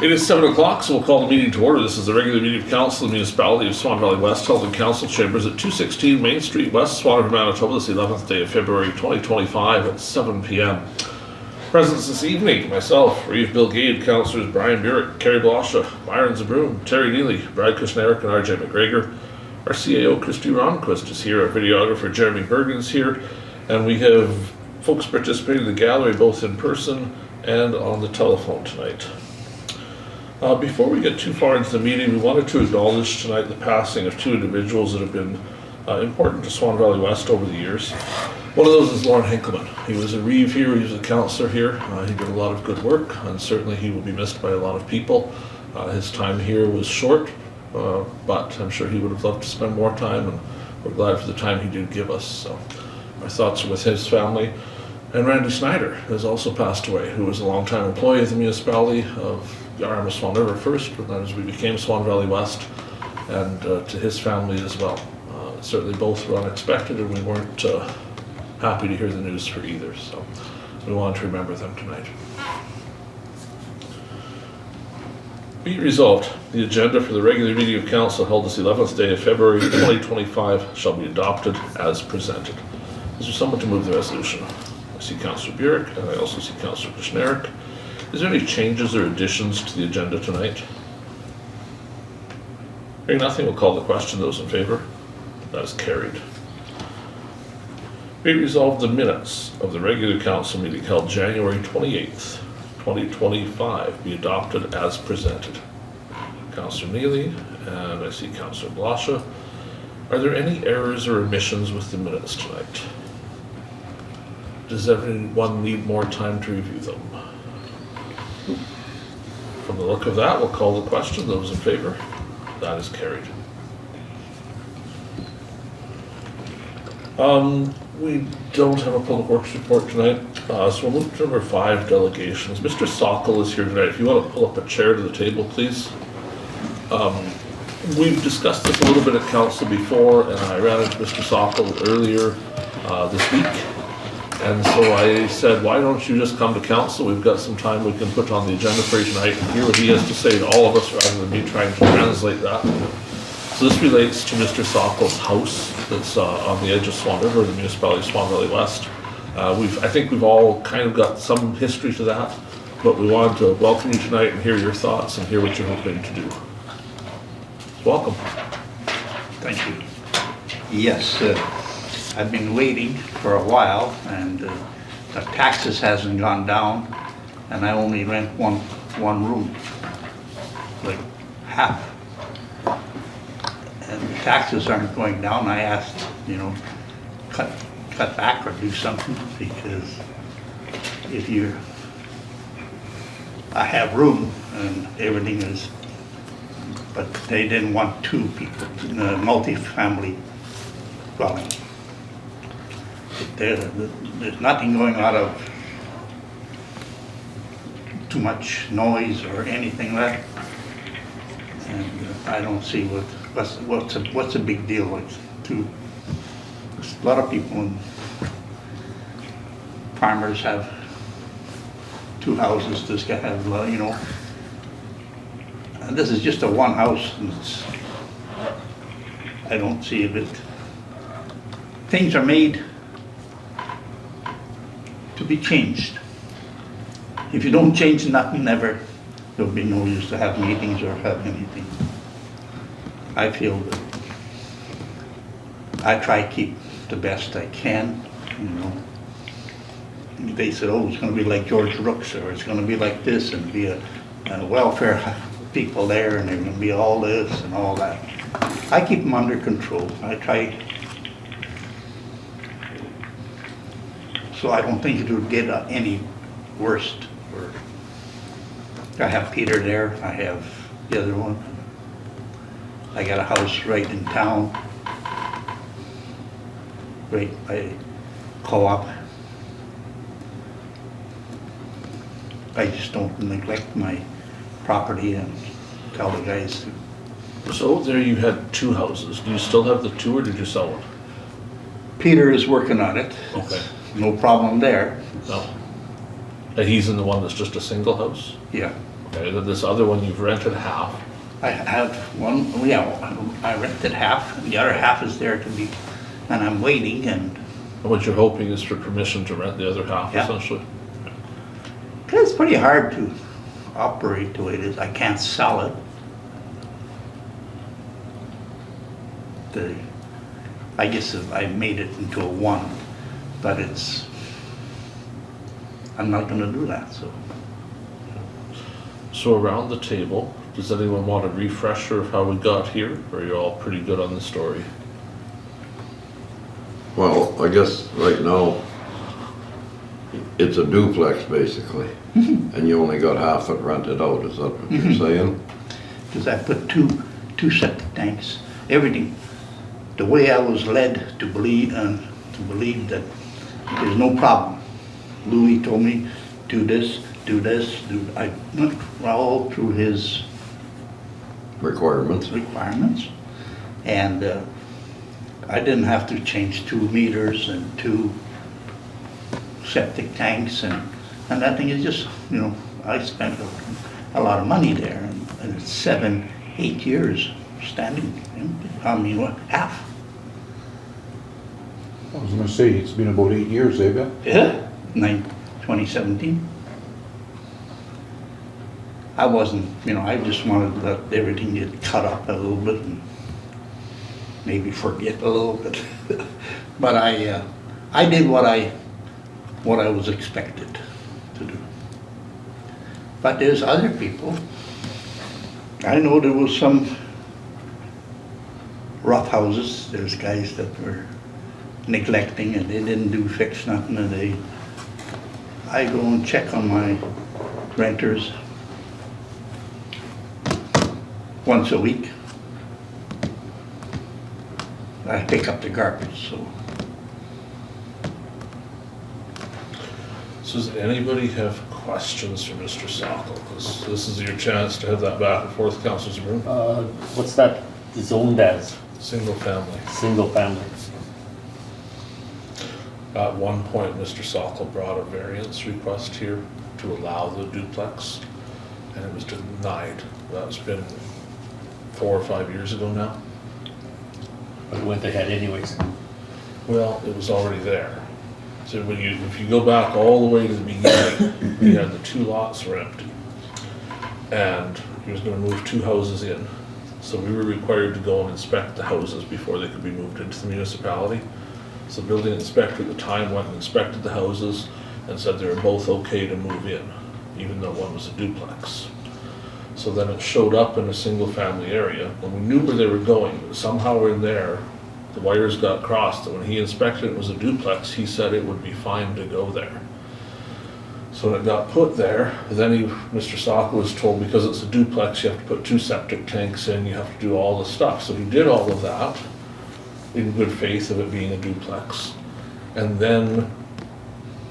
It is 7 o'clock, so we'll call the meeting to order. This is the regular meeting of Council of the Municipality of Swan Valley West, held in Council Chambers at 216 Main Street West, Swan River, Manitoba. This is the 11th day of February 2025 at 7 p.m. Presents this evening, myself, Reeve, Gade, Councillors Brian Burick, Carrie, Blosha, Byron, Zbirun, Terry, Neely, Brad Kushniryk, and RJ McGregor. Our CAO, Kristi Ronnquist, is here. Our videographer, Jeremy Bergen, is here. And we have folks participating in the gallery, both in person and on the telephone tonight. Before we get too far into the meeting, we wanted to acknowledge tonight the passing of two individuals that have been important to Swan Valley West over the years. One of those is Lauren Henkelman. He was a Reeve here, he was a councillor here. He did a lot of good work, and certainly he will be missed by a lot of people. His time here was short, but I'm sure he would have loved to spend more time, and we're glad for the time he did give us. So our thoughts are with his family. And Randy Snyder has also passed away, who was a longtime employee of the municipality of the arm of Swan River first, but then as we became Swan Valley West, and to his family as well. Certainly both were unexpected, and we weren't happy to hear the news for either, so we wanted to remember them tonight. Be it resolved, the agenda for the regular meeting of council held this 11th day of February 2025 shall be adopted as presented. Is there someone to move the resolution? I see Councillor Burick, and I also see Councillor Kushniryk. Is there any changes or additions to the agenda tonight? Hearing nothing, we'll call the question. Those in favor? That is carried. Be resolved the minutes of the regular council meeting held January 28th, 2025 be adopted as presented. Councillor Neely, and I see Councillor Blosha. Are there any errors or omissions with the minutes tonight? Does everyone need more time to review them? From the look of that, we'll call the question. Those in favor? That is carried. We don't have a public works report tonight, so we'll move to number 5, delegations. Mr. Sakal is here tonight. If you want to pull up a chair to the table, please. We've discussed this a little bit at council before, and I ran into Mr. Sakal earlier this week. And so I said, why don't you just come to council? We've got some time we can put on the agenda for you tonight and hear what he has to say to all of us rather than me trying to translate that. So this relates to Mr. Sakal's house that's on the edge of Swan River, the municipality of Swan Valley West. I think we've all kind of got some history to that, but we wanted to welcome you tonight and hear your thoughts and hear what you're hoping to do. Welcome. Thank you. Yes, I've been waiting for a while, and the taxes hasn't gone down, and I only rent one room, like half. And the taxes aren't going down. I asked, cut back or do something, because I have room and everything is, but they didn't want two people in a multi-family dwelling. There's nothing going out of too much noise or anything like that, and I don't see what's a big deal. Like a lot of people and farmers have two houses. This guy has, and this is just a one house, and I don't see if it. Things are made to be changed. If you don't change nothing, there'll be no use to have meetings or have anything. I feel that I try to keep the best I can, They said, oh, it's going to be like George Rooks, or it's going to be like this, and be a welfare people there, and there's going to be all this and all that. I keep them under control. I try. So I don't think it would get any worse. I have Peter there, I have the other one. I got a house right in town, right by co-op. I just don't neglect my property and tell the guys to. So there you had two houses. Do you still have the two, or did you sell one? Peter is working on it. Okay. No problem there. No. And he's in the one that's just a single house? Yeah. Okay, then this other one you've rented half. I have one, yeah, I rented half, and the other half is there to be, and I'm waiting, and And what you're hoping is for permission to rent the other half, Yeah. essentially? it's pretty hard to operate the way it is. I can't sell it. I guess if I made it into a one, but I'm not gonna do that, so. So around the table, does anyone want a refresher of how we got here, or are you all pretty good on the story? Well, I guess right now, it's a duplex basically, and you only got half it rented out, is that what you're saying? Because I put two septic tanks, everything. The way I was led to believe that there's no problem. Louis told me, do this, I went all through his Requirements. requirements. And I didn't have to change 2 meters and 2 septic tanks and that thing is just, I spent a lot of money there and it's 7-8 years standing. I mean, what, half? I was gonna say, it's been about 8 years, have you? Yeah. 2017. I wasn't, I just wanted to let everything get cut up a little bit and maybe forget a little bit. But I did what I was expected to do. But there's other people. I know there was some rough houses. There's guys that were neglecting and they didn't fix nothing and I go and check on my renters once a week. I pick up the garbage, so. So does anybody have questions for Mr. Sakal? Because this is your chance to have that back and forth, Councillor Zbirun. What's that zoned as? Single family. Single family. At one point, Mr. Sakal brought a variance request here to allow the duplex, and it was denied. That's been 4 or 5 years ago now. But it went ahead anyways. Well, it was already there. So if you go back all the way to the beginning, we had the 2 lots were empty. And he was gonna move 2 houses in. So we were required to go and inspect the houses before they could be moved into the municipality. So the building inspector at the time went and inspected the houses and said they were both okay to move in, even though one was a duplex. So then it showed up in a single family area, and we knew where they were going, but somehow in there, the wires got crossed, and when he inspected it was a duplex, he said it would be fine to go there. So when it got put there, then Mr. Sakal was told because it's a duplex, you have to put 2 septic tanks in, you have to do all this stuff. So he did all of that in good faith of it being a duplex. And then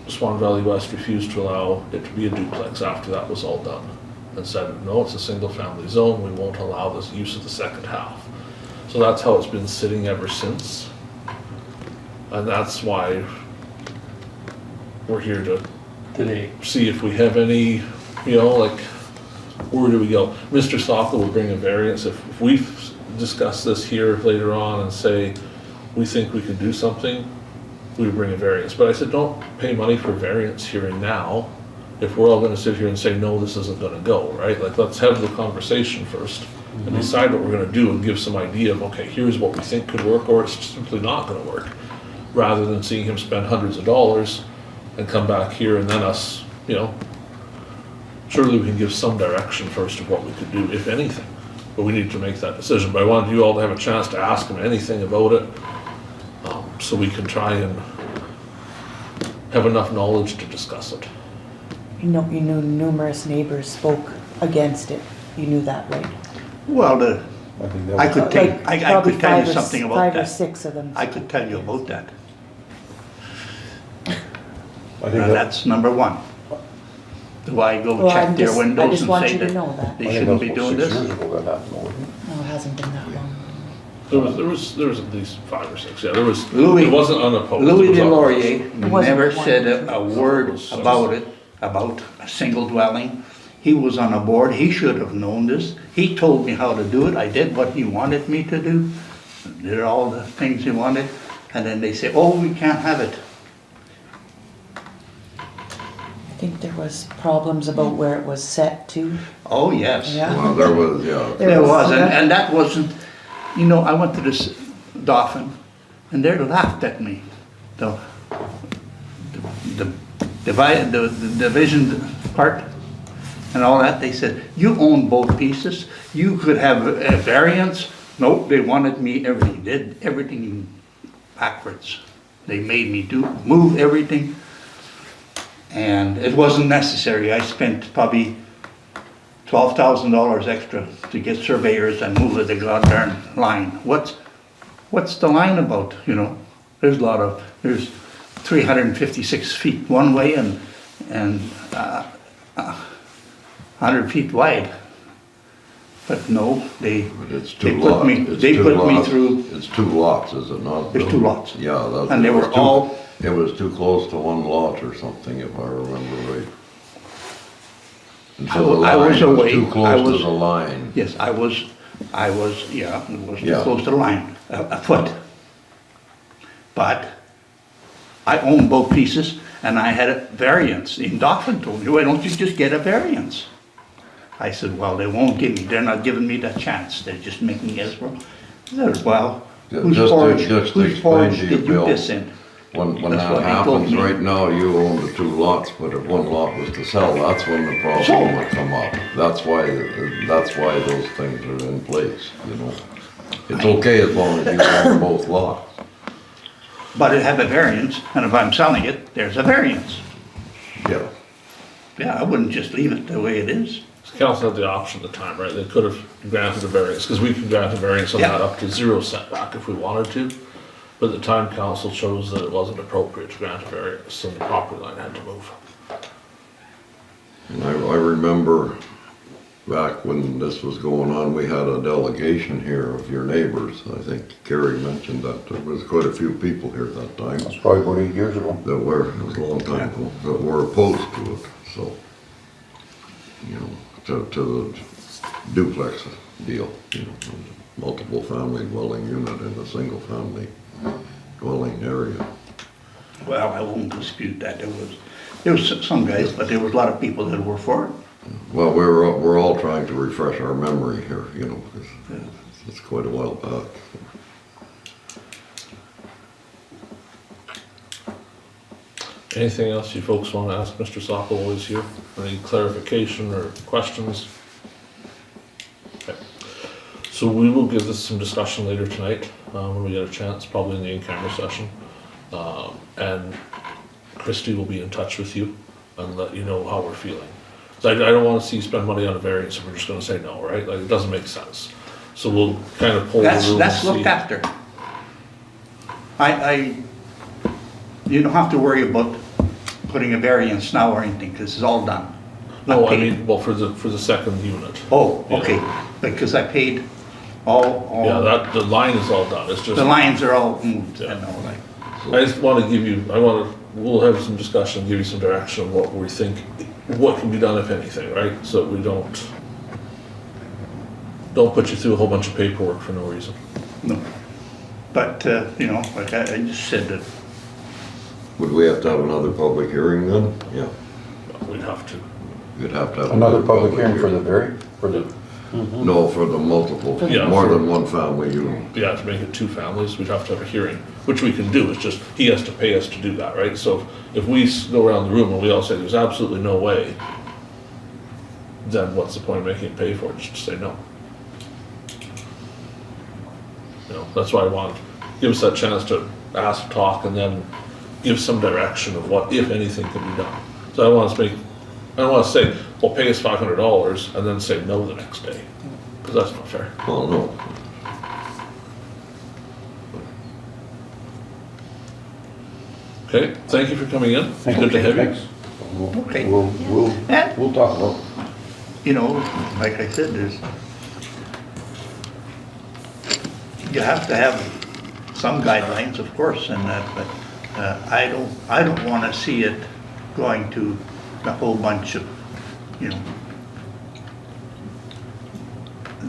Swan Valley West refused to allow it to be a duplex after that was all done. And said, no, it's a single family zone, we won't allow this use of the second half. So that's how it's been sitting ever since. And that's why we're here to Today. see if we have any, like, where do we go? Mr. Sakal will bring a variance. If we discuss this here later on and say, we think we can do something, we would bring a variance. But I said, don't pay money for variance here and now. If we're all gonna sit here and say, no, this isn't gonna go, right? Like, let's have the conversation first and decide what we're gonna do and give some idea of, okay, here's what we think could work, or it's simply not gonna work. Rather than seeing him spend hundreds of dollars and come back here and then us, surely we can give some direction first of what we could do, if anything. But we need to make that decision. But I wanted you all to have a chance to ask him anything about it, so we can try and have enough knowledge to discuss it. You knew numerous neighbors spoke against it. You knew that, right? Well, I think that I was, could take, I Probably could tell you 5 or something about 5 or that. 6 of them. I could tell you about that. I think Now, that, that's number 1. Do I go Well, check their I windows just and want say you to that know that. I they think shouldn't that be was doing 6 this? years ago that happened, wasn't it? No, it hasn't been that long. There was at least 5 or 6, yeah, there was, Louis- it wasn't unopposed. Louis it was Delorier wasn't never one. said a word It was- about it, about a single dwelling. He was on a board, he should have known this. He told me how to do it, I did what he wanted me to do, did all the things he wanted, and then they say, oh, we can't have it. I think there was problems about where it was set to. Oh, yes. Yeah. Well, there was, yeah. There was, okay. and that wasn't, you know, I went to this Dauphin, and they laughed at me. The division part and all that, they said, you own both pieces, you could have a variance. Nope, they wanted me, everything, did everything backwards. They made me move everything, and it wasn't necessary. I spent probably $12,000 extra to get surveyors and move the goddamn line. What's the line about, you know? There's 356 feet one way and 100 feet wide. But no, they But it's they two put lots. me, It's they two put me lots. through, It's 2 lots, is it not? there's 2 lots. Yeah, that's. And they it was were too- all- It was too close to one lot or something, if I remember right. And so the I was line away. Too I close was- to the line. Yes, I was, yeah, it was too Yeah. close to the line, a foot. But I own both pieces, and I had a variance. In Dauphin told me, why don't you just get a variance? I said, well, they won't give me, they're not giving me that chance, they're just making it as well. I said, well, Yeah, whose just to- forge, just to whose explain forge to you, did you Bill, piss in? When That's that what he told happens, me. right now, you own the 2 lots, but if one lot was to sell, that's when the So- problem would come up. That's why those things are in place, you know? It's okay as long as you own both lots. But it have a variance, and if I'm selling it, there's a variance. Yeah. Yeah, I wouldn't just leave it the way it is. The council had the option at the time, right? They could have granted a variance, because we can grant a variance on Yeah. that up to 0 setback if we wanted to. But at the time, council chose that it wasn't appropriate to grant a variance, so the property line had to move. And I remember back when this was going on, we had a delegation here of your neighbors. I think Carrie mentioned that there was quite a few people here at that time That's probably about 8 years ago. that were, it was a long time ago, that were opposed to it, so, you know, to the duplex deal, you know, multiple family dwelling unit in a single family dwelling area. Well, I won't dispute that. There was some guys, but there was a lot of people that were for it. Well, we're all trying to refresh our memory here, you know, 'cause it's quite a while back. Anything else you folks want to ask Mr. Sakal while he's here? Any clarification or questions? Okay. So we will give this some discussion later tonight, when we get a chance, probably in the in-camera session. And Kristi will be in touch with you and let you know how we're feeling. So I don't want to see you spend money on a variance if we're just gonna say no, right? Like, it doesn't make sense. So we'll kind of pull the room and That's looked see. after. You don't have to worry about putting a variance now or anything, because it's all done. No, I paid. mean, well, for the second unit. Oh, Yeah. okay, because I paid all, Yeah, the line is all done, it's just. the lines are all moved Yeah. and all that. I just want to give you, we'll have some discussion, give you some direction of what we think, what can be done if anything, right? So that we don't put you through a whole bunch of paperwork for no reason. No. But, you know, like I just said that, Would we have to have another public hearing then? Yeah, We'd have to. you'd have to have. Another public hearing for the No, for the multiple, Yeah. more than one family unit. Yeah, to make it 2 families, we'd have to have a hearing, which we can do, it's just, he has to pay us to do that, right? So if we go around the room and we all say there's absolutely no way, then what's the point of making him pay for it, just to say no? You know, that's why I want, give us that chance to ask, talk, and then give some direction of what, if anything, can be done. So I don't want to say, well, pay us $500 and then say no the next day, because that's not fair. Well, no, Okay, thank you for coming in. Thank Good to have you. Thanks. Okay. We'll talk about it. you know, like I said, you have to have some guidelines, of course, and that, but I don't want to see it going to a whole bunch of, you know,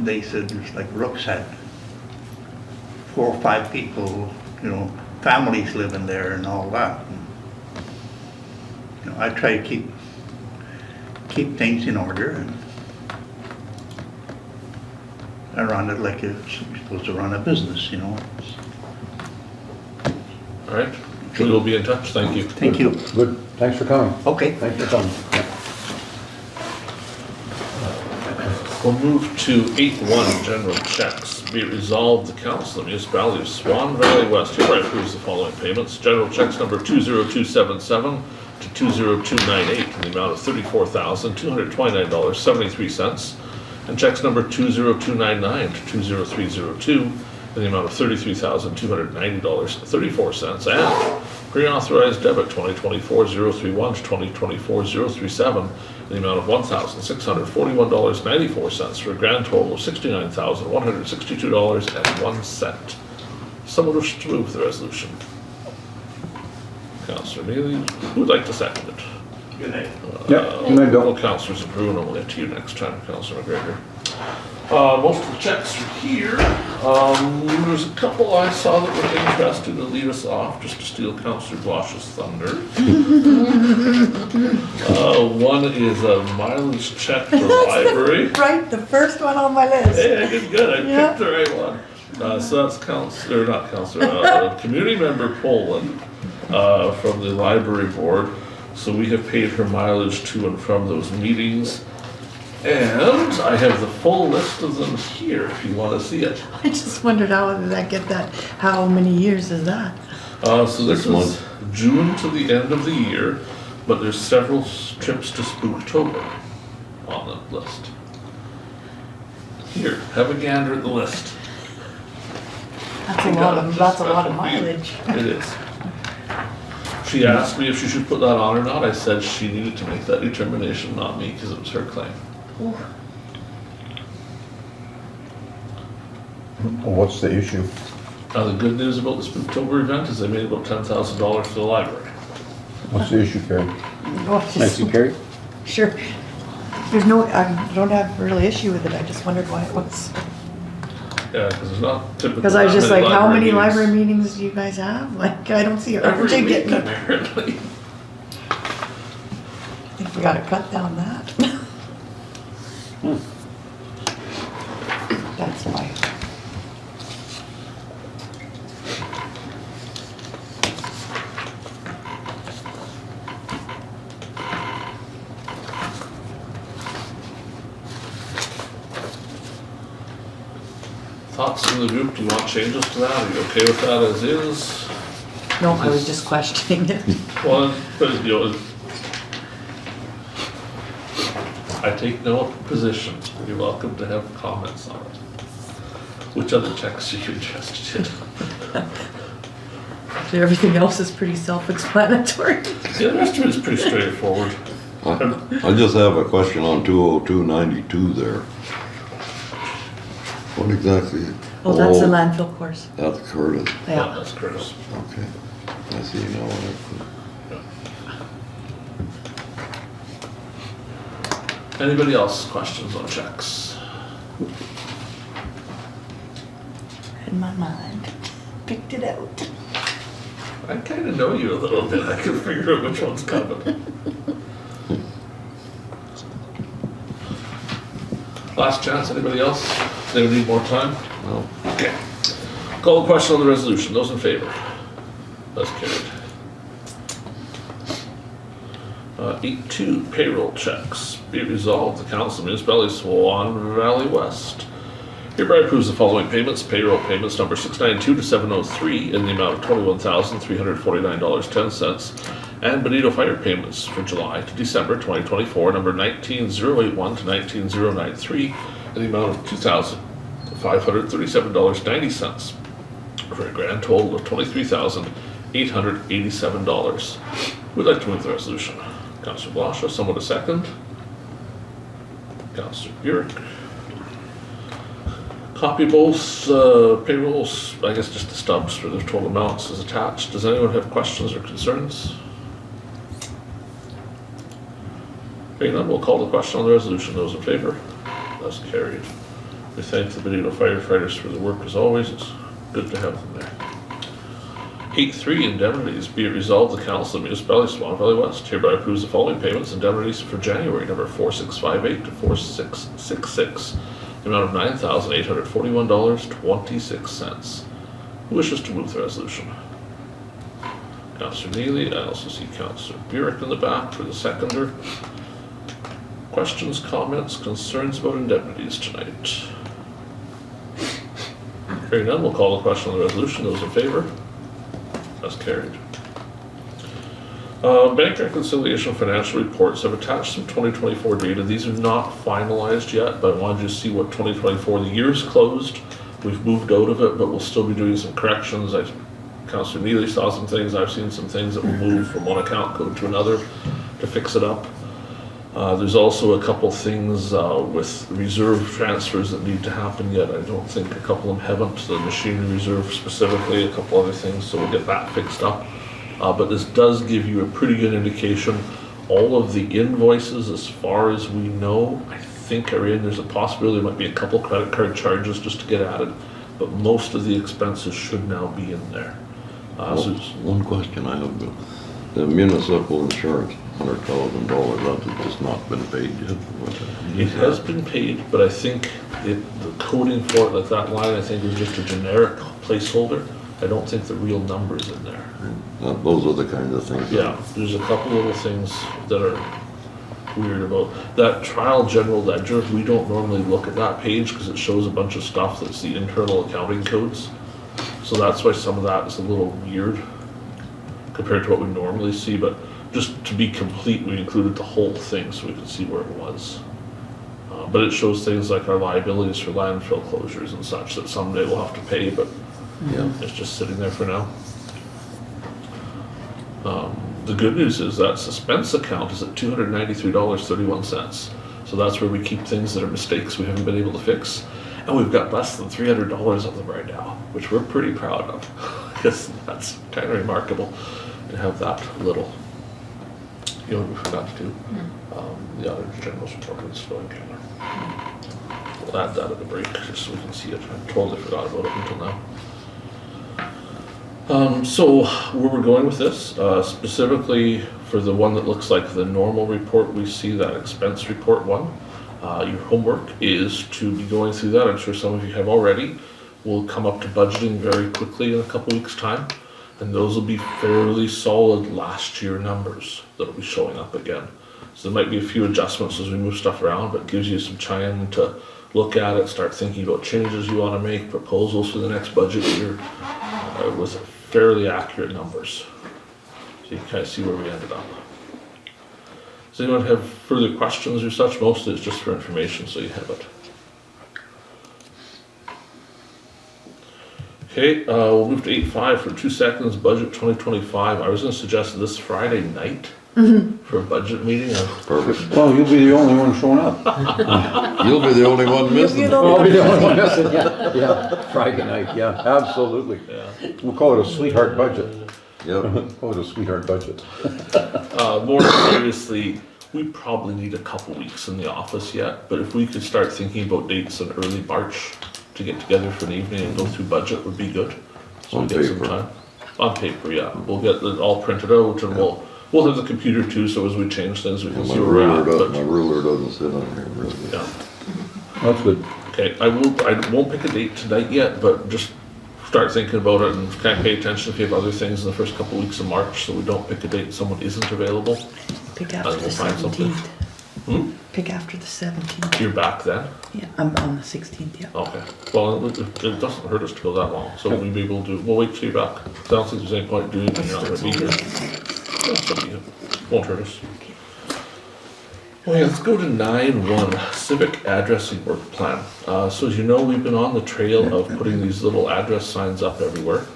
they said it's like Rook's had 4 or 5 people, you know, families living there and all that. And, you know, I try to keep things in order, and I run it like you're supposed to run a business, you know. All right, we will be in touch, thank you. Thank you. Good, thanks for coming. Okay. Thanks for coming. Yeah. We'll move to 8.1, General Cheques. Be it resolved, the Council of the Municipality of Swan Valley West hereby approves the following payments. General Cheques number 20277 to 20298 in the amount of $34,229.73. And checks number 20299 to 20302 in the amount of $33,290.34. And pre-authorized debit 2024-031 to 2024-037 in the amount of $1,641.94 for a grand total of $69,162.01. Someone wish to move the resolution? Councillor Neely, who would like to second it? Good night. Yeah, good night, Bill. Councillor Zbirun, I'll get to you next time, Councillor McGregor. Most of the checks are here. There's a couple I saw that were interested to lead us off, just to steal Councillor Blosha's thunder. One is a mileage check for the library. Right, the first one on my list. Hey, I did good, I Yeah. picked the right one. So that's community member Poland, from the library board. So we have paid her mileage to and from those meetings. And I have the full list of them here, if you want to see it. I just wondered how did that get that, how many years is that? So this is June to the end of the year, but there's several trips to Spooktober on the list. Here, have a gander at the list. That's a lot of mileage. It is. She asked me if she should put that on or not. I said she needed to make that determination, not me, because it was her claim. What's the issue? The good news about the Spooktober event is they made about $10,000 for the library. What's the issue, Carrie? Oh, Thank you, Carrie. Sure. There's no, I don't have really issue with it, I just wondered why it was. Yeah, because there's not typically. Because I was just like, how many meetings. library meetings do you guys have? Like, I don't see Every RJ week, getting it. apparently. I think we gotta cut down that. That's why. Thoughts from the group? Do you want changes to that? Are you okay with that as is? No, I was just questioning it. Well, but you know, I take no position. You're welcome to have comments on it. Which other checks are you interested in? Everything else is pretty self-explanatory. Yeah, the rest of it is pretty straightforward. I just have a question on 20292 there. What exactly? Oh, that's the landfill course. That's Curtis. Yeah, Yeah. that's Curtis. Okay. I see now. Anybody else questions on checks? In my mind, picked it out. I kind of know you a little bit. I can figure out which one's coming. Last chance, anybody else? They need more time? No. Okay. Call the question on the resolution. Those in favor? That's carried. 8.2, payroll checks. Be it resolved, the Council of Municipality of Swan Valley West hereby approves the following payments. Payroll payments number 692 to 703 in the amount of $21,349.10. And Benito fire payments for July to December 2024, number 19081 to 19093 in the amount of $2,537.90 for a grand total of $23,887. We'd like to move the resolution. Councillor Blosha, someone to second. Councillor Burick. Copy both payrolls, I guess just the stubs for the total amounts is attached. Does anyone have questions or concerns? Hearing none, we'll call the question on the resolution. Those in favor? That's carried. We thank the Benito firefighters for the work as always. It's good to have them there. 8.3 Indemnities. Be it resolved, the Council of the Municipality of Swan Valley West hereby approves the following payments indemnities for January number 4658 to 4666. The amount of $9,841.26. Who wishes to move the resolution? Councillor Neely. I also see Councillor Burick in the back for the seconder. Questions, comments, concerns about indemnities tonight? Hearing none, we'll call the question on the resolution. Those in favor? That's carried. Bank reconciliation financial reports. I've attached some 2024 data. These are not finalized yet, but I wanted you to see what 2024, the year's closed. We've moved out of it, but we'll still be doing some corrections. Councillor Neely saw some things. I've seen some things that will move from one account code to another to fix it up. There's also a couple things with reserve transfers that need to happen yet. I don't think a couple of them haven't. The machinery reserve specifically, a couple other things, so we'll get that fixed up. But this does give you a pretty good indication. All of the invoices, as far as we know, I think are in. There's a possibility there might be a couple credit card charges just to get added, but most of the expenses should now be in there. One question I have, the municipal insurance, $100,000, that has just not been paid yet. It has been paid, but I think the coding for it, like that line, I think is just a generic placeholder. I don't think the real number's in there. Those are the kinds of things. Yeah, there's a couple little things that are weird about that trial general ledger. We don't normally look at that page because it shows a bunch of stuff that's the internal accounting codes. So that's why some of that is a little weird compared to what we normally see, but just to be complete, we included the whole thing so we could see where it was. But it shows things like our liabilities for landfill closures and such that someday we'll have to pay, but Yeah. it's just sitting there for now. The good news is that suspense account is at $293.31. So that's where we keep things that are mistakes we haven't been able to fix. And we've got less than $300 of them right now, which we're pretty proud of. Because that's kind of remarkable to have that little. You know what we forgot to do? The other general report with the snowing camera. We'll add that at the break just so we can see it. I totally forgot about it until now. So where we're going with this, specifically for the one that looks like the normal report, we see that expense report one. Your homework is to be going through that. I'm sure some of you have already. We'll come up to budgeting very quickly in a couple weeks' time, and those will be fairly solid last year numbers that'll be showing up again. So there might be a few adjustments as we move stuff around, but it gives you some time to look at it, start thinking about changes you want to make, proposals for the next budget year with fairly accurate numbers. So you can kind of see where we ended up. Does anyone have further questions or such? Most of it's just for information, so you have it. Okay, we'll move to 8.5 for 2 seconds, budget 2025. I was going to suggest this Friday night for a budget meeting. Perfect. Well, you'll be the only one showing up. You'll be the only one missing. I'll be the only one missing, yeah, Friday night, yeah, absolutely. Yeah. We'll call it a sweetheart budget. Yep. Call it a sweetheart budget. More seriously, we probably need a couple weeks in the office yet, but if we could start thinking about dates in early March to get together for an evening and go through budget would be good. So On we get some paper. time. On paper, yeah. We'll get it all printed out and we'll have the computer too, so as we change things, we can My see where we're at. ruler But, doesn't sit on here really. yeah. That's good. Okay, I won't pick a date tonight yet, but just start thinking about it and kind of pay attention if you have other things in the first couple weeks of March, so we don't pick a date and someone isn't available. Pick after We'll the find something. 17th. Pick after the 17th. You're back then? Yeah, I'm on the 16th, yeah. Okay. Well, it doesn't hurt us to go that long, so we'll be able to, we'll wait till you're back. I don't think there's any point doing it when you're not gonna be here. Yeah, so be it. Won't hurt us. Okay, let's go to 9.1, Civic Addressing Work Plan. So as you know, we've been on the trail of putting these little address signs up everywhere.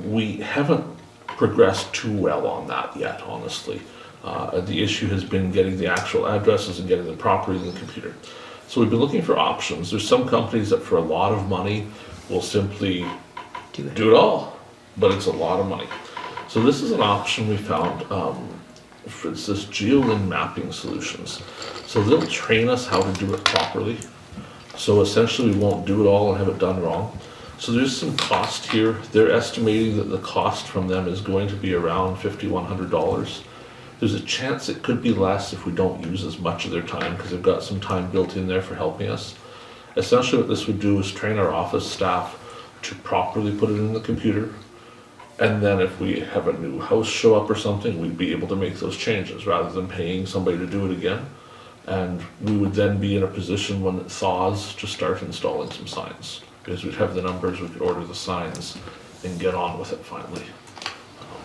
We haven't progressed too well on that yet, honestly. The issue has been getting the actual addresses and getting them properly in the computer. So we've been looking for options. There's some companies that for a lot of money will simply do it all, but it's a lot of money. So this is an option we found. It's this GeoLin mapping solutions. So they'll train us how to do it properly. So essentially, we won't do it all and have it done wrong. So there's some cost here. They're estimating that the cost from them is going to be around $5,100. There's a chance it could be less if we don't use as much of their time, because they've got some time built in there for helping us. Essentially what this would do is train our office staff to properly put it in the computer. And then if we have a new house show up or something, we'd be able to make those changes rather than paying somebody to do it again. And we would then be in a position when it thaws to start installing some signs. Because we'd have the numbers, we could order the signs and get on with it finally.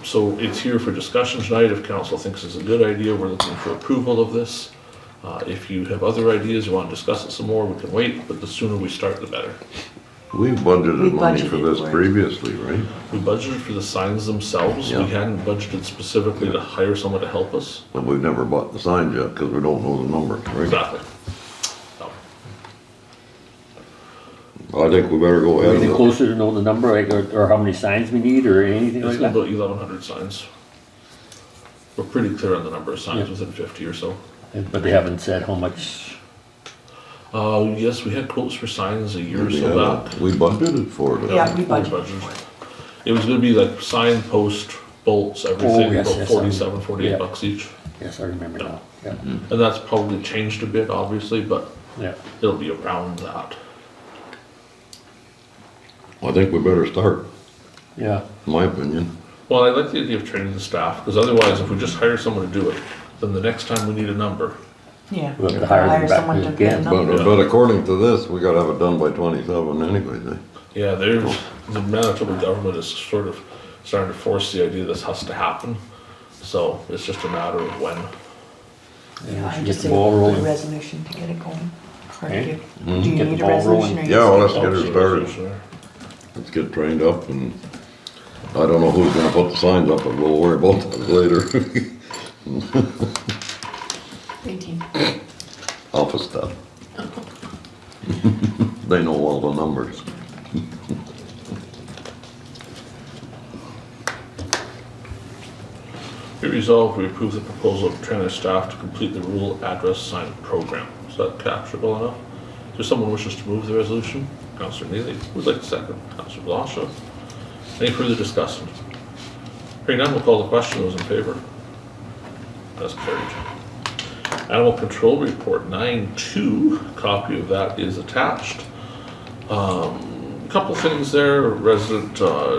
So it's here for discussion tonight. If council thinks it's a good idea, we're looking for approval of this. If you have other ideas, you want to discuss it some more, we can wait, but the sooner we start, the better. We budgeted We money for budgeted this for it. previously, right? We budgeted for the signs themselves. Yeah. We hadn't budgeted specifically to hire someone to help us. But we've never bought the signs yet because we don't know the numbers, right? Exactly. So, I think we better go Are ahead. we and- closer to know the number, like, or how many signs we need, or anything It's like that? about 1,100 signs. We're pretty clear on the number of signs, Yeah. within 50 or so. But they haven't said how much. Yes, we had quotes for signs a year or We so had- back. We budgeted for it. Yeah, we budgeted. It was gonna be like sign, post, bolts, everything, yes, about yes, 47, 48 yeah. bucks each. Yes, I remember now. Yeah, And that's probably changed a bit, obviously, but yeah. it'll be around that. I think we better start, Yeah, in my opinion. Well, I like the idea of training the staff, because otherwise, if we just hire someone to do it, then the next time we need a number, Yeah. We'll have to hire them back someone to again. get a But, number. but according to this, we gotta have it done by 27 anyways, eh? yeah, there's, the Manitoba government is sort of starting to force the idea this has to happen. So it's just a matter of when. Yeah, I Get just the say ball put a rolling. resolution to get it going. Or Okay. do you Get the need a ball rolling. resolution? or you Yeah, just- well, let's get her started. Let's get trained up and I don't know who's gonna put the signs up, but we'll worry about that later. 18. Office stuff. They know all the numbers. Be resolved, we approve the proposal of train our staff to complete the rural address sign program. Is that capturable enough? Is there someone wishes to move the resolution? Councillor Neely, would like to second. Councillor Blosha. Any further discussion? Hearing none, we'll call the question. Those in favor? That's carried. Animal Control Report 9-2, copy of that is attached. A couple things there, resident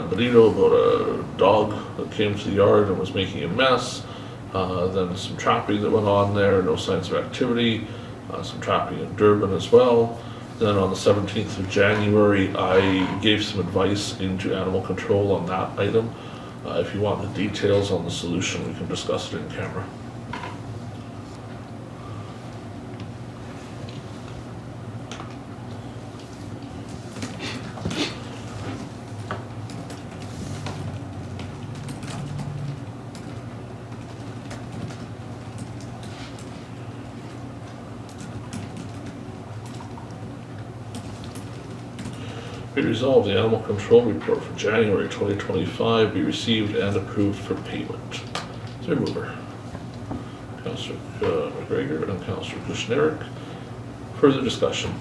Benito about a dog that came to the yard and was making a mess. Then some trapping that went on there, no signs of activity. Some trapping in Durban as well. Then on the 17th of January, I gave some advice into animal control on that item. If you want the details on the solution, we can discuss it in camera. Be resolved, the animal control report for January 2025 be received and approved for payment. Is there a mover? Councillor McGregor and Councillor Kushniryk. Further discussion?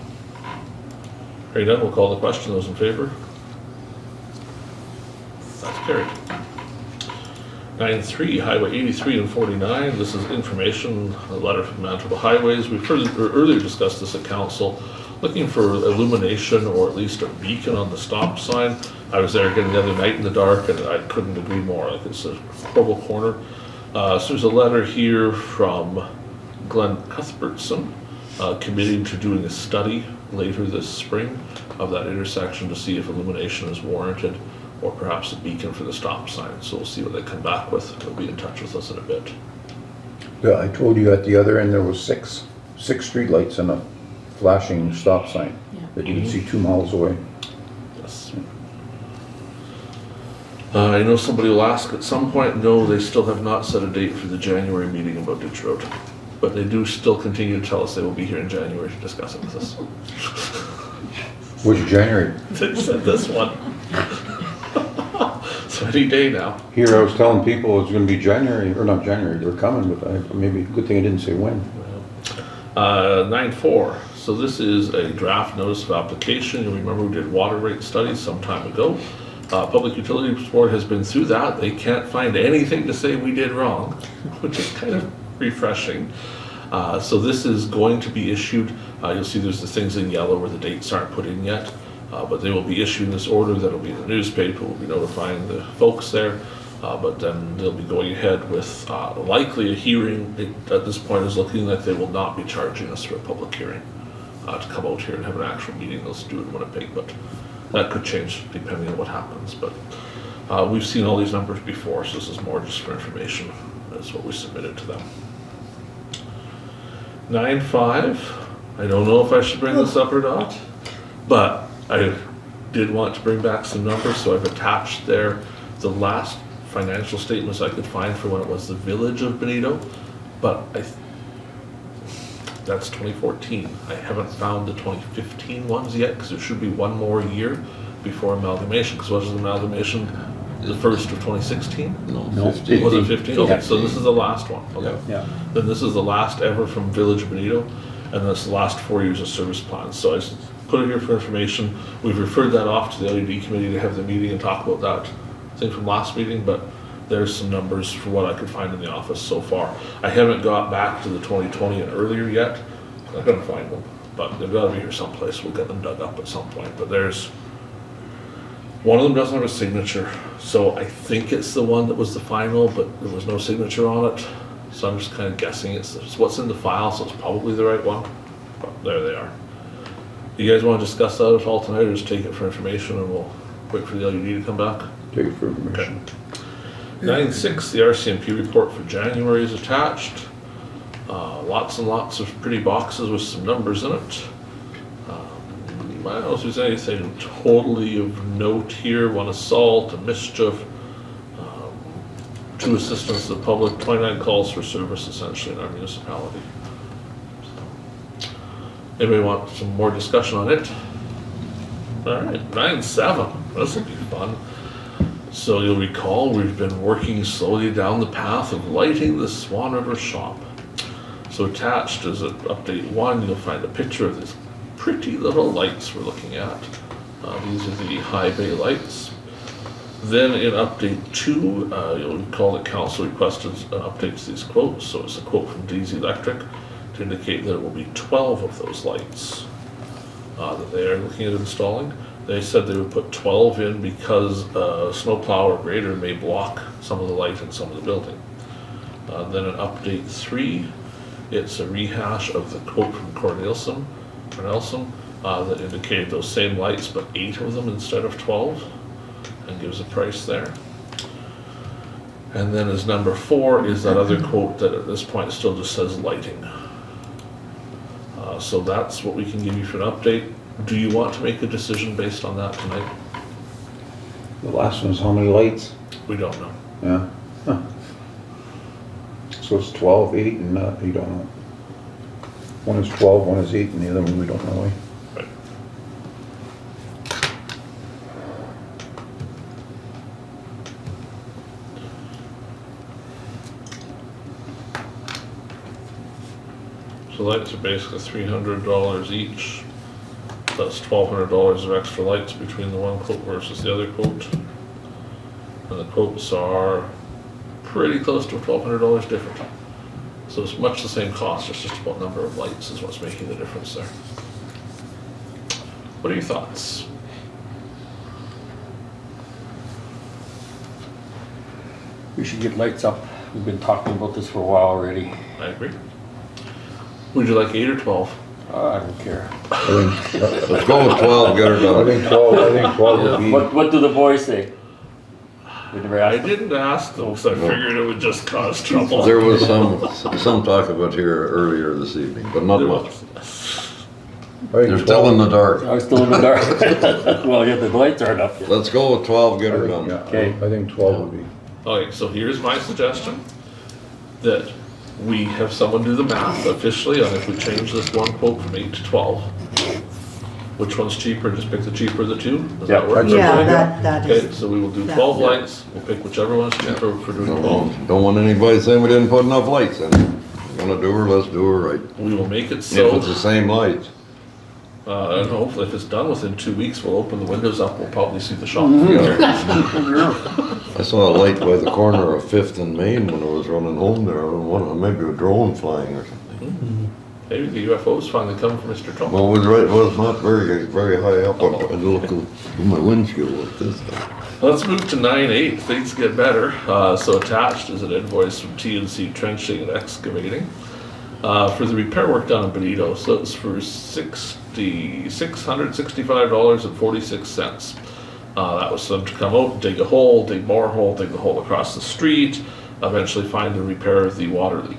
Hearing none, we'll call the question. Those in favor? That's carried. 9-3, Highway 83 and 49. This is information, a letter from Manitoba Highways. We've earlier discussed this at council. Looking for illumination or at least a beacon on the stop sign. I was there again the other night in the dark and I couldn't agree more. Like, it's a horrible corner. So there's a letter here from Glenn Cuthbertson committing to doing a study later this spring of that intersection to see if illumination is warranted or perhaps a beacon for the stop sign. So we'll see what they come back with. They'll be in touch with us in a bit. Yeah, I told you at the other end there was six streetlights and a flashing stop sign that you could see 2 miles away. Yes. I know somebody will ask at some point. No, they still have not set a date for the January meeting about Ditch Road. But they do still continue to tell us they will be here in January to discuss it with us. Which January? They said this one. So any day now. Here I was telling people it's gonna be January, or not January, they're coming, but maybe, good thing I didn't say when. 9-4, so this is a draft notice of application. You remember we did water rate studies some time ago. Public Utilities Board has been through that. They can't find anything to say we did wrong, which is kind of refreshing. So this is going to be issued. You'll see there's the things in yellow where the dates aren't put in yet, but they will be issuing this order. That'll be in the newspaper. We'll be notifying the folks there, but then they'll be going ahead with likely a hearing. It, at this point, is looking like they will not be charging us for a public hearing to come out here and have an actual meeting. They'll do it in Winnipeg, but that could change depending on what happens. But we've seen all these numbers before, so this is more just for information. That's what we submitted to them. 9.5, I don't know if I should bring this up or not, but I did want to bring back some numbers, so I've attached there the last financial statements I could find for when it was the Village of Benito, but that's 2014. I haven't found the 2015 ones yet, because there should be one more year before amalgamation, because was amalgamation the first of 2016? No, No, 15. Was it 15? Okay, Yeah. so this is the last one. Okay. Yeah. Then this is the last ever from Village of Benito, and that's the last 4 years of service plans. So I just put it here for information. We've referred that off to the LED committee to have the meeting and talk about that thing from last meeting, but there's some numbers for what I could find in the office so far. I haven't got back to the 2020 and earlier yet. I couldn't find them, but they've got to be here someplace. We'll get them dug up at some point, but there's one of them doesn't have a signature, so I think it's the one that was the final, but there was no signature on it. So I'm just kind of guessing it's what's in the file, so it's probably the right one. But there they are. You guys want to discuss that at all tonight, or just take it for information and we'll wait for the LED to come back? Take it for information. 9.6, the RCMP report for January is attached. Lots and lots of pretty boxes with some numbers in it. I don't know if there's anything totally of note here. One assault, a mischief, 2 assistance to the public, 29 calls for service essentially in our municipality. So, anybody want some more discussion on it? All right, 9.7, this will be fun. So you'll recall we've been working slowly down the path of lighting the Swan River shop. So attached is an update 1, you'll find a picture of this pretty little lights we're looking at. These are the high bay lights. Then in update 2, you'll recall that council requested an update to these quotes. So it's a quote from DZ Electric to indicate that it will be 12 of those lights that they are looking at installing. They said they would put 12 in because a snowplow or grader may block some of the light in some of the building. Then in update 3, it's a rehash of the quote from Cornelison that indicated those same lights, but 8 of them instead of 12, and gives a price there. And then as number 4 is that other quote that at this point still just says lighting. So that's what we can give you for an update. Do you want to make a decision based on that tonight? The last one's how many lights? We don't know. Yeah. Huh. So it's 12, 8, and you don't know. One is 12, one is 8, and the other one we don't know. Right. So lights are basically $300 each. That's $1,200 of extra lights between the one quote versus the other quote. And the quotes are pretty close to $1,200 different. So it's much the same cost, it's just about number of lights is what's making the difference there. What are your thoughts? We should get lights up. We've been talking about this for a while already. I agree. Would you like 8 or 12? I don't care. I think, Let's go with 12, get her I done. think 12, I think 12 would be. What do the boys say? We never I asked. didn't ask them because I figured it would just cause trouble. There was some talk about here earlier this evening, but not There much. was. I think They're still in the dark. I was still in the dark. Well, yeah, the lights aren't up yet. Let's go with 12, get her Yeah, done. Okay. I think 12 would be. Okay, so here's my suggestion, that we have someone do the math officially on if we change this one quote from 8 to 12. Which one's cheaper, just pick the cheaper of the two? Does Yeah. that work? Yeah, Okay. that Okay, is, so we will do Yeah. 12 lights, we'll pick whichever one's cheaper for doing 12. Don't want anybody saying we didn't put enough lights in. Wanna do her, let's do her right. We will make it If it's the so, same lights. And hopefully if it's done within 2 weeks, we'll open the windows up, we'll probably see the shop. I saw a light by the corner of Fifth and Main when I was running home there, and maybe a drone flying or something. Maybe the UFO's finally come from Mr. Trump. Well, it was not very, very high up on, I look in my windshield like this. Let's move to 9.8, things get better. So attached is an invoice from T&C Trenching and Excavating for the repair work done in Benito. So it's for $665.46. That was for them to come out, dig a hole, dig more hole, dig the hole across the street, eventually find and repair the water leak.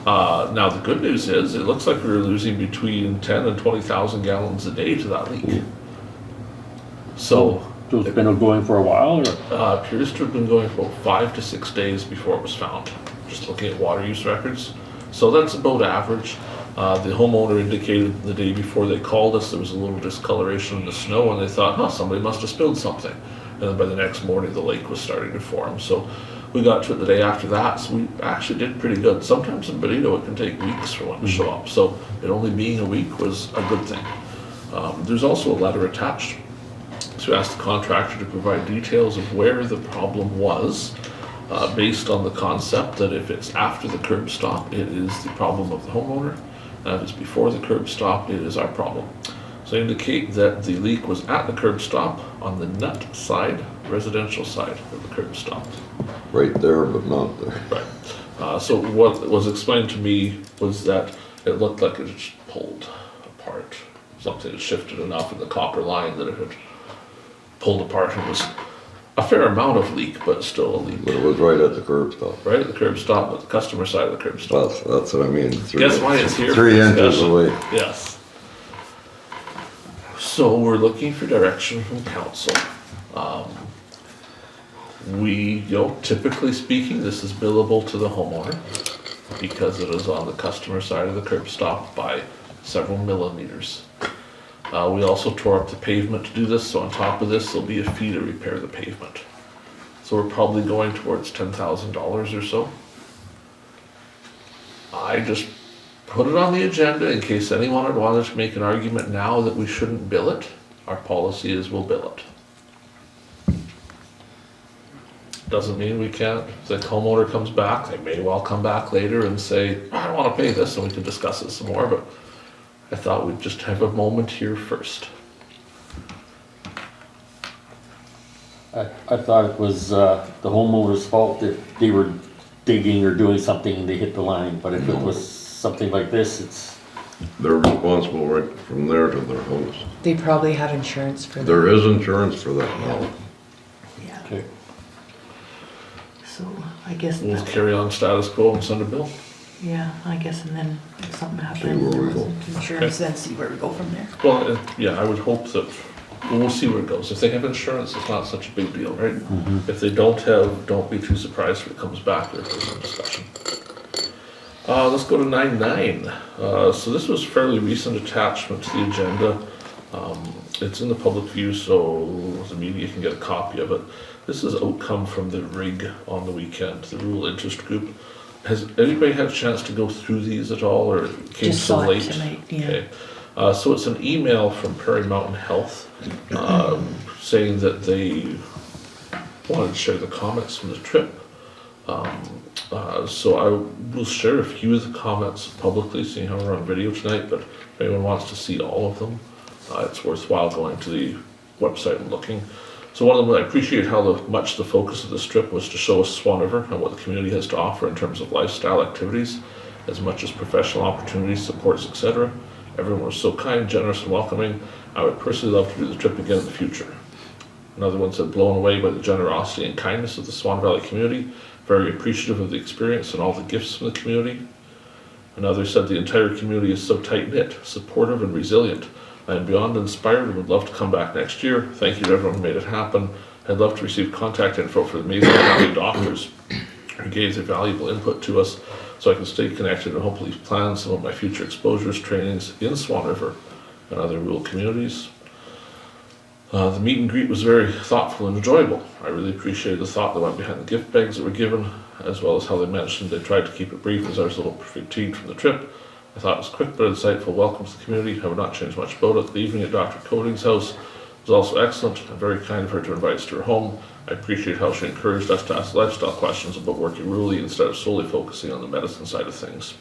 Now the good news is, it looks like we were losing between 10 and 20,000 gallons a day to that leak. So it's been going for a while, or? appears to have been going for about 5 to 6 days before it was found, just looking at water use records. So that's about average. The homeowner indicated the day before they called us, there was a little discoloration in the snow, and they thought, somebody must have spilled something. And then by the next morning, the lake was starting to form. So we got to it the day after that, so we actually did pretty good. Sometimes in Benito, it can take weeks for one to show up. So it only being a week was a good thing. There's also a letter attached. So we asked the contractor to provide details of where the problem was, based on the concept that if it's after the curb stop, it is the problem of the homeowner. And if it's before the curb stop, it is our problem. So indicate that the leak was at the curb stop on the nut side, residential side of the curb stop. Right there, but not there. Right. So what was explained to me was that it looked like it just pulled apart. Something had shifted enough in the copper line that it had pulled apart, and it was a fair amount of leak, but still a leak. But it was right at the curb stop. Right at the curb stop, but the customer side of the curb stop. That's what I mean. Guess why it's here? 3 inches Discussion. away. Yes. So we're looking for direction from council. Typically speaking, this is billable to the homeowner because it is on the customer side of the curb stop by several millimeters. We also tore up the pavement to do this, so on top of this, there'll be a fee to repair the pavement. So we're probably going towards $10,000 or so. I just put it on the agenda in case anyone wanted to make an argument now that we shouldn't bill it. Our policy is we'll bill it. Doesn't mean we can't. If the homeowner comes back, they may well come back later and say, I don't want to pay this, and we can discuss it some more, but I thought we'd just have a moment here first. I thought it was the homeowner's fault if they were digging or doing something and they hit the line, but if it was something like this, it's... They're responsible right from there to their house. They probably have insurance for that. There is insurance for that now. Yeah, Okay. so I guess, We'll carry on status quo and send a bill. yeah, I guess, and then if something See happens, where there we was go. insurance, then see where we go from there. Well, yeah, I would hope that, we'll see where it goes. If they have insurance, it's not such a big deal, right? If they don't be too surprised if it comes back or if there's some discussion. Let's go to 9.9. So this was fairly recent attachment to the agenda. It's in the public view, so the media can get a copy of it. This is outcome from the rig on the weekend, the rural interest group. Has anybody had a chance to go through these at all, or it came Just so saw it late? tonight, yeah. Okay. So it's an email from Prairie Mountain Health saying that they wanted to share the comments from the trip. So I will share a few of the comments publicly, seeing how we're on video tonight, but if anyone wants to see all of them, it's worthwhile going to the website and looking. So one of them, I appreciate how much the focus of this trip was to show us Swan River and what the community has to offer in terms of lifestyle activities, as much as professional opportunities, supports, etc. Everyone was so kind, generous, and welcoming. I would personally love to do the trip again in the future. Another one said, blown away by the generosity and kindness of the Swan Valley community, very appreciative of the experience and all the gifts from the community. Another said, the entire community is so tight-knit, supportive, and resilient. I am beyond inspired and would love to come back next year. Thank you to everyone who made it happen. I'd love to receive contact info for the amazing family doctors who gave their valuable input to us so I can stay connected and hopefully plan some of my future exposures, trainings in Swan River and other rural communities. The meet and greet was very thoughtful and enjoyable. I really appreciated the thought that went behind the gift bags that were given, as well as how they mentioned they tried to keep it brief as I was a little fatigued from the trip. I thought it was quick but insightful welcome to the community. I would not change much about it. The evening at Dr. Coding's house was also excellent and very kind of her to invite us to her home. I appreciate how she encouraged us to ask lifestyle questions about working rurally instead of solely focusing on the medicine side of things.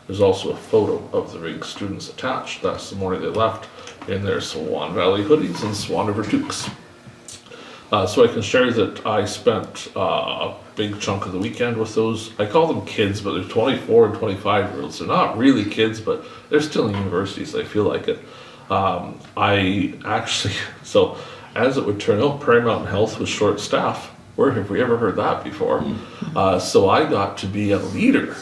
There's also a photo of the rig students attached. That's the morning they left in their Swan Valley hoodies and Swan River toques. So I can share that I spent a big chunk of the weekend with those. I call them kids, but they're 24 and 25-year-olds. They're not really kids, but they're still in universities. I feel like it. I actually, so as it would turn out, Prairie Mountain Health was short staff. Where have we ever heard that before? So I got to be a leader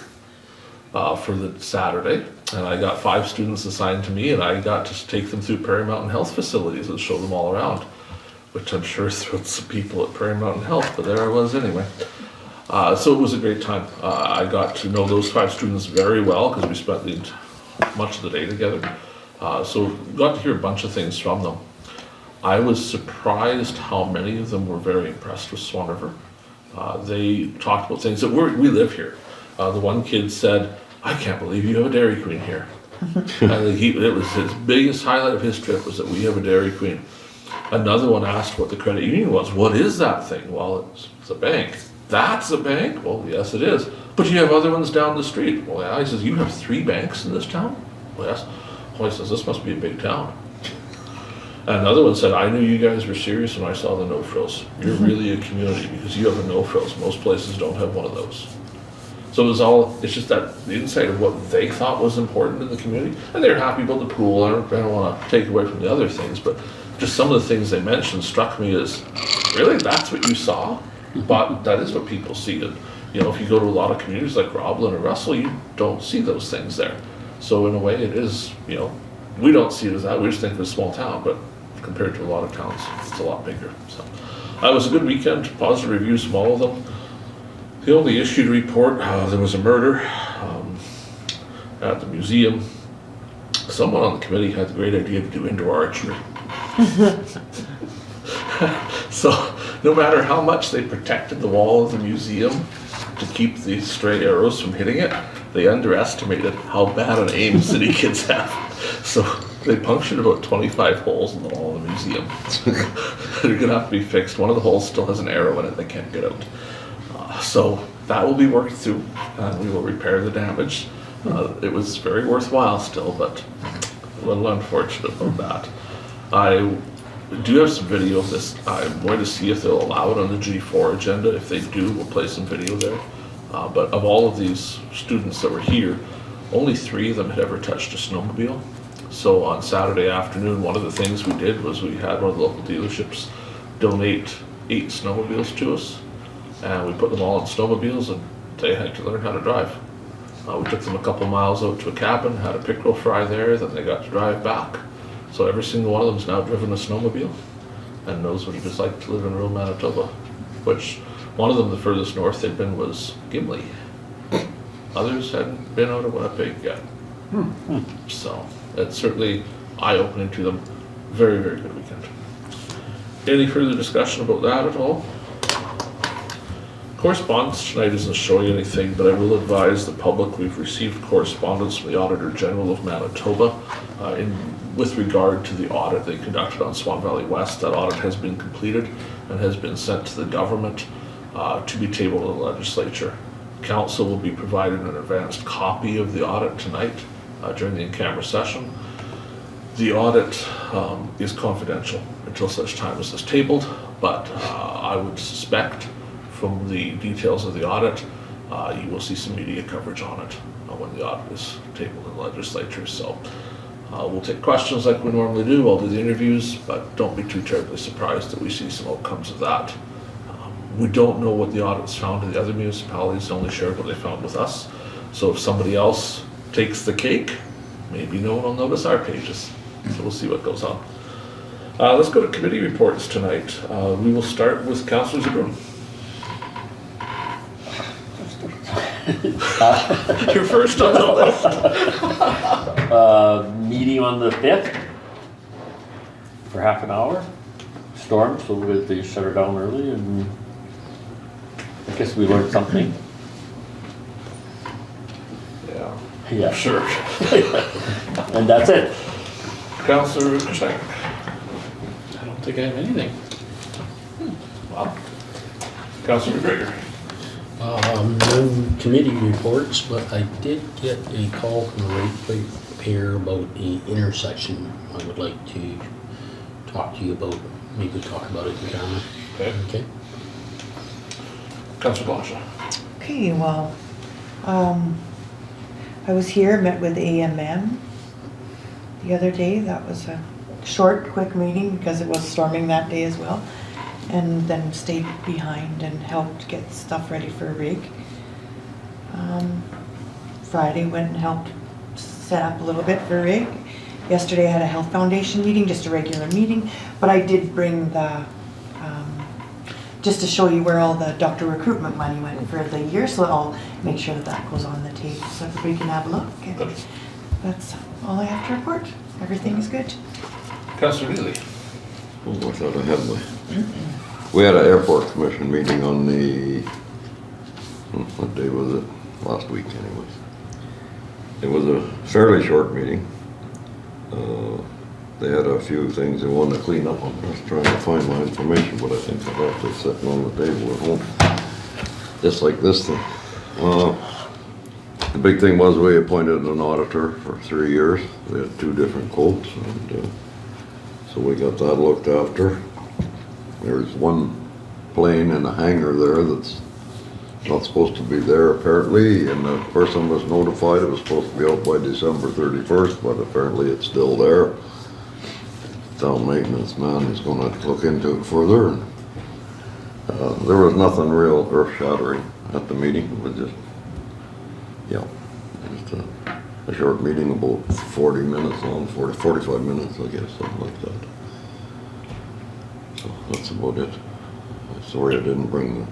for the Saturday, and I got 5 students assigned to me, and I got to take them through Prairie Mountain Health facilities and show them all around, which I'm sure thrilled some people at Prairie Mountain Health, but there I was anyway. So it was a great time. I got to know those 5 students very well because we spent much of the day together. So got to hear a bunch of things from them. I was surprised how many of them were very impressed with Swan River. They talked about things that we live here. The one kid said, "I can't believe you have a Dairy Queen here." And it was his biggest highlight of his trip was that we have a Dairy Queen. Another one asked what the credit union was. "What is that thing?" "Well, it's a bank." "That's a bank?" "Well, yes, it is." "But you have other ones down the street." "Well, yeah." He says, "You have 3 banks in this town?" "Well, yes." Well, he says, "This must be a big town." And another one said, "I knew you guys were serious when I saw the no-frills. You're really a community because you have a no-frills. Most places don't have one of those." So it's just that the insight of what they thought was important in the community. And they're happy about the pool. I don't want to take away from the other things, but just some of the things they mentioned struck me as, really, that's what you saw? But that is what people see. And, if you go to a lot of communities like Roblin or Russell, you don't see those things there. So in a way it is, we don't see it as that. We just think it's a small town, but compared to a lot of towns, it's a lot bigger. So it was a good weekend, positive reviews from all of them. The only issued report, there was a murder at the museum. Someone on the committee had the great idea to do indoor archery. So no matter how much they protected the wall of the museum to keep the stray arrows from hitting it, they underestimated how bad an aim city kids have. So they punctured about 25 holes in the wall of the museum. They're gonna have to be fixed. One of the holes still has an arrow in it they can't get out. So that will be worked through, and we will repair the damage. It was very worthwhile still, but a little unfortunate about that. I do have some video of this. I'm going to see if they'll allow it on the G4 agenda. If they do, we'll play some video there. But of all of these students that were here, only 3 of them had ever touched a snowmobile. So on Saturday afternoon, one of the things we did was we had one of the local dealerships donate 8 snowmobiles to us. And we put them all in snowmobiles and they had to learn how to drive. We took them a couple miles out to a cabin, had a pickerel fry there, then they got to drive back. So every single one of them's now driven a snowmobile and knows what it is like to live in rural Manitoba. Which, one of them, the furthest north they'd been was Gimli. Others hadn't been out of Winnipeg yet. So it's certainly eye-opening to them. Very, very good weekend. Any further discussion about that at all? Correspondence tonight isn't showing anything, but I will advise the public we've received correspondence from the Auditor General of Manitoba with regard to the audit they conducted on Swan Valley West. That audit has been completed and has been sent to the government to be tabled in the legislature. Council will be provided an advanced copy of the audit tonight during the in-camera session. The audit is confidential until such time as it's tabled, but I would suspect from the details of the audit, you will see some media coverage on it when the audit is tabled in the legislature. So we'll take questions like we normally do. I'll do the interviews, but don't be too terribly surprised that we see some outcomes of that. We don't know what the audit's found in the other municipalities, only shared what they found with us. So if somebody else takes the cake, maybe no one will notice our pages. So we'll see what goes on. Let's go to committee reports tonight. We will start with Councillor Zbirun. You're first on the list. Meeting on the 5th for half an hour. Storm, so they shut her down early, and I guess we learned something. Yeah. Yeah, Sure. and that's it. Councillor Kushniryk. I don't think I have anything. Wow. Councillor McGregor. No committee reports, but I did get a call from the ratepayer about a intersection I would like to talk to you about. Maybe talk about it in camera. Okay. Okay? Councillor Blosha. Okay, well, I was here, met with AMM the other day. That was a short, quick meeting because it was storming that day as well. And then stayed behind and helped get stuff ready for a rig. Friday went and helped set up a little bit for a rig. Yesterday I had a health foundation meeting, just a regular meeting, but I did bring the, just to show you where all the doctor recruitment money went for the year, so I'll make sure that that goes on the table so everybody can have a look. And that's all I have to report. Everything is good. Councillor Neely. Oh, I thought I had my, we had an airport commission meeting on the, what day was it? Last week anyways. It was a fairly short meeting. They had a few things they wanted to clean up on. I was trying to find my information, but I think I left it sitting on the table at home. Just like this thing. The big thing was we appointed an auditor for 3 years. We had 2 different quotes, and so we got that looked after. There's one plane in a hangar there that's not supposed to be there apparently, and the person was notified it was supposed to be out by December 31st, but apparently it's still there. Town maintenance man is gonna look into it further. And, there was nothing real earth-shattering at the meeting. It was just, yeah, just a short meeting, about 40 minutes long, 45 minutes, I guess, something like that. So that's about it. Sorry I didn't bring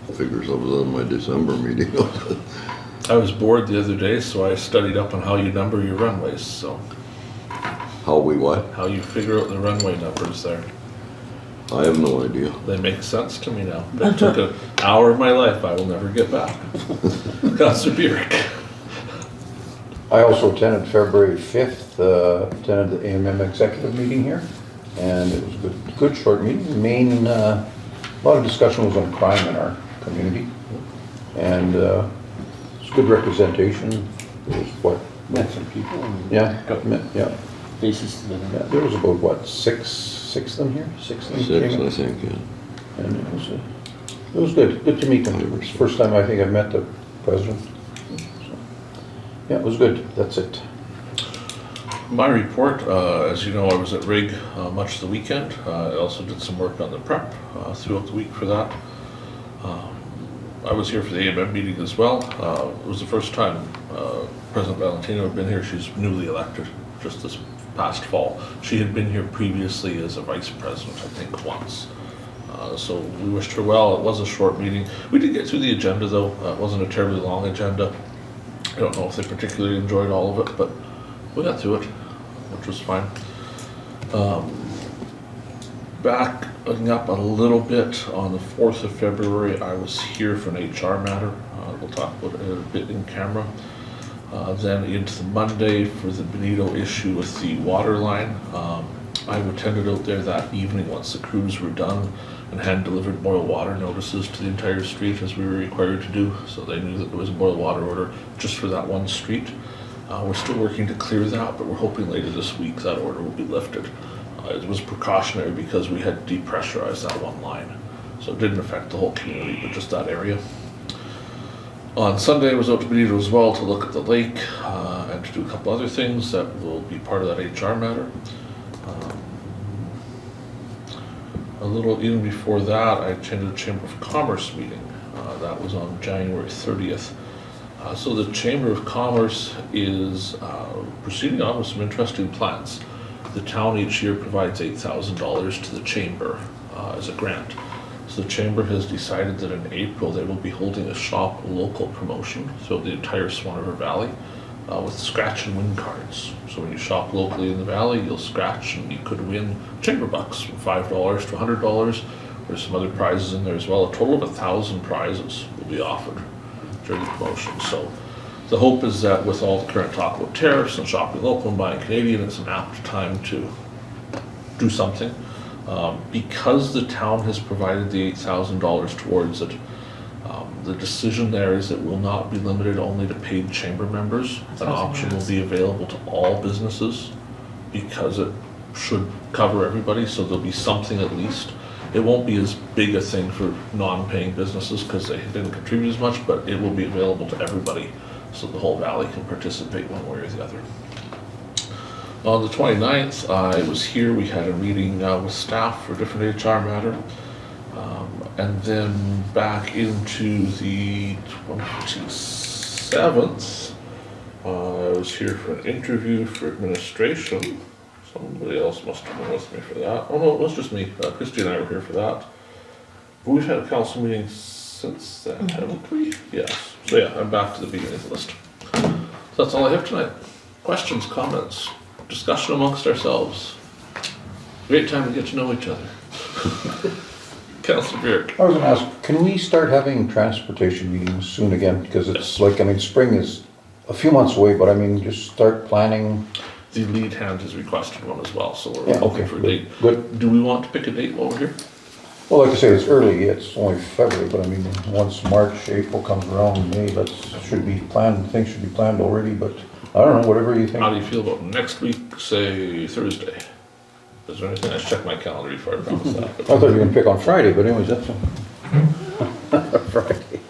the figures. I was on my December meeting. I was bored the other day, so I studied up on how you number your runways, so How we what? how you figure out the runway numbers there. I have no idea. They make sense to me now. That took an hour of my life I will never get back. Councillor Burick. I also attended February 5th, attended the AMM executive meeting here, and it was a good short meeting. A lot of discussion was on crime in our community, and it's good representation. There was Met some people and yeah, got yeah, faces to them. yeah. There was about six of them here, 6 of them. 6, came in. I think, yeah. And it was good to meet them. It was the first time I think I've met the president. So, yeah, it was good. That's it. My report, as you know, I was at Rig much of the weekend. I also did some work on the prep throughout the week for that. I was here for the AMM meeting as well. It was the first time President Valentino had been here. She's newly elected just this past fall. She had been here previously as a vice president, I think, once. So we wished her well. It was a short meeting. We did get through the agenda though. It wasn't a terribly long agenda. I don't know if they particularly enjoyed all of it, but we got through it, which was fine. Backing up a little bit, on the 4th of February, I was here for an HR matter. We'll talk about it a bit in camera. Then into the Monday for the Benito issue with the water line. I attended out there that evening once the crews were done and hand-delivered boil water notices to the entire street as we were required to do. So they knew that there was a boil water order just for that one street. We're still working to clear that, but we're hoping later this week that order will be lifted. It was precautionary because we had depressurized that one line. So it didn't affect the whole community, but just that area. On Sunday, I was out to Benito as well to look at the lake and to do a couple other things that will be part of that HR matter. A little even before that, I attended a Chamber of Commerce meeting. That was on January 30th. So the Chamber of Commerce is proceeding on with some interesting plans. The town each year provides $8,000 to the Chamber as a grant. So the Chamber has decided that in April they will be holding a shop local promotion throughout the entire Swan River Valley with scratch and win cards. So when you shop locally in the valley, you'll scratch and you could win Chamber bucks from $5 to $100. There's some other prizes in there as well. A total of 1,000 prizes will be offered during the promotion. So The hope is that with all the current talk about tariffs and shopping local and buying Canadian, it's an apt time to do something. Because the town has provided the $8,000 towards it, the decision there is it will not be limited only to paid chamber members. An option will be available to all businesses because it should cover everybody, so there'll be something at least. It won't be as big a thing for non-paying businesses because they didn't contribute as much, but it will be available to everybody so the whole valley can participate one way or the other. On the 29th, I was here. We had a meeting with staff for a different HR matter. And then back into the 27th, I was here for an interview for administration. Somebody else must have been with me for that. Oh no, it was just me. Kristi and I were here for that. But we've had a council meeting since then, haven't we? Yes. So yeah, I'm back to the beginning of the list. So that's all I have tonight. Questions, comments, discussion amongst ourselves. Great time to get to know each other. Councillor Burick. I was gonna ask, can we start having transportation meetings soon again? Because it's like, I mean, spring is a few months away, but I mean, just start planning. The lead hand has requested one as well, so we're Yeah, looking okay, for a good, date. good. Do we want to pick a date while we're here? Well, like I say, it's early, it's only February, but I mean, once March, April comes around, May, should be planned, things should be planned already, but I don't know, whatever you think. How do you feel about next week, say Thursday? Is there anything? I should check my calendar before I promise that. I thought you were gonna pick on Friday, but anyways, that's Friday.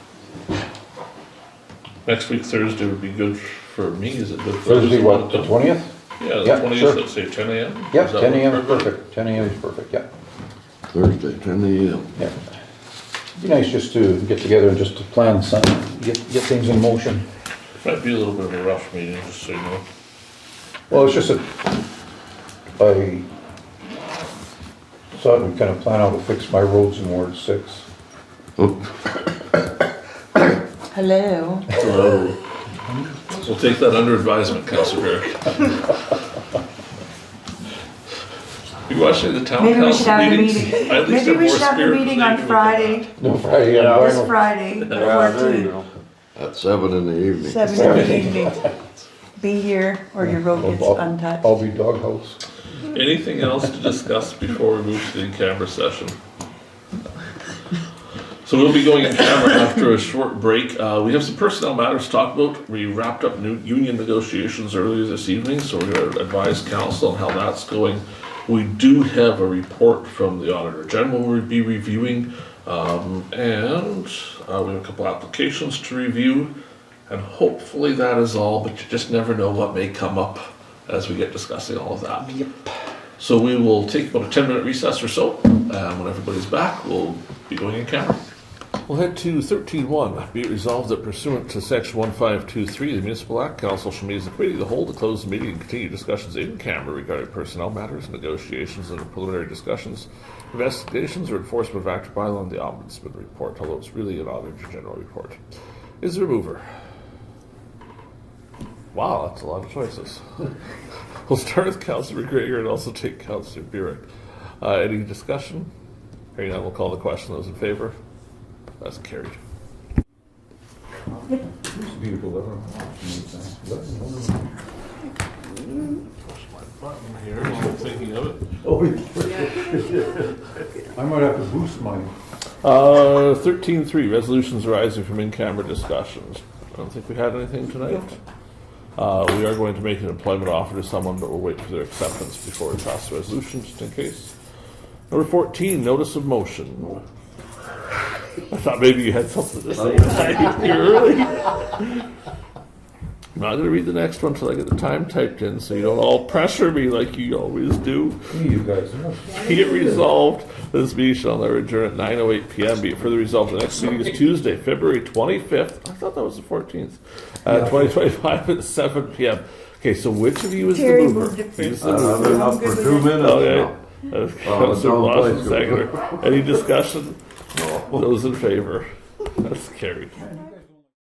Next week, Thursday would be good for me. Is it good for Thursday, others? what, the 20th? Yeah, the Yeah, 20th, sure. let's say 10 a.m. Yep, Does that 10 work AM for is everybody? perfect, 10 AM is perfect, yeah. Thursday, 10 AM. Yeah. Be nice just to get together and just to plan something, get things in motion. Might be a little bit of a rough meeting, just so you know. Well, it's just that I thought we'd kind of plan how to fix my roads in Ward 6. Hello. Hello. We'll take that under advisement, Councillor Burick. You watching the town Maybe we should council have a meetings? meeting. I at least Maybe have we more should have a spirit meeting than on they do. Friday, No, Friday, yeah, this Byron. Friday, the Yeah, there you 14th, go. At 7 in the evening. 7 in the evening. Be here or your road gets untouched. I'll be doghouse. Anything else to discuss before we move to the in-camera session? So we'll be going in camera after a short break. We have some personnel matters to talk about. We wrapped up new union negotiations earlier this evening, so we're going to advise council on how that's going. We do have a report from the Auditor General we'll be reviewing, and we have a couple applications to review, and hopefully that is all, but you just never know what may come up as we get discussing all of that. Yep. So we will take about a 10-minute recess or so, and when everybody's back, we'll be going in camera. We'll head to 13.1. Be it resolved that pursuant to section 1523 of the Municipal Act, Council shall meet as a committee of the whole to close the meeting and continue discussions in camera regarding personnel matters, negotiations and preliminary discussions, investigations or enforcement of act or bylaw and the Ombudsman report, although it's really an Auditor General report. Is there a mover? Wow, that's a lot of choices. We'll start with Councillor McGregor and also take Councillor Burick. Any discussion? Hearing none, we'll call the question. Those in favor? That's carried. Push my button here while I'm thinking of it. I might have to boost mine. 13.3, resolutions arising from in-camera discussions. I don't think we had anything tonight. We are going to make an employment offer to someone, but we'll wait for their acceptance before we pass the resolution, just in case. Number 14, notice of motion. I thought maybe you had something to say tonight. You're early. I'm not going to read the next one until I get the time typed in, so you don't all pressure me like you always do. You guys. Be it resolved, this meeting shall now adjourn at 9:08 p.m. Be it further resolved, the next meeting is Tuesday, February 25th. I thought that was the 14th. 2025 at 7 p.m. Okay, so which of you is Terry the mover? moved it He's first. the mover. Been up for 2 minutes Okay. now. Councillor John Blosha, Blake's seconder. Any discussion? Those in favor? That's carried.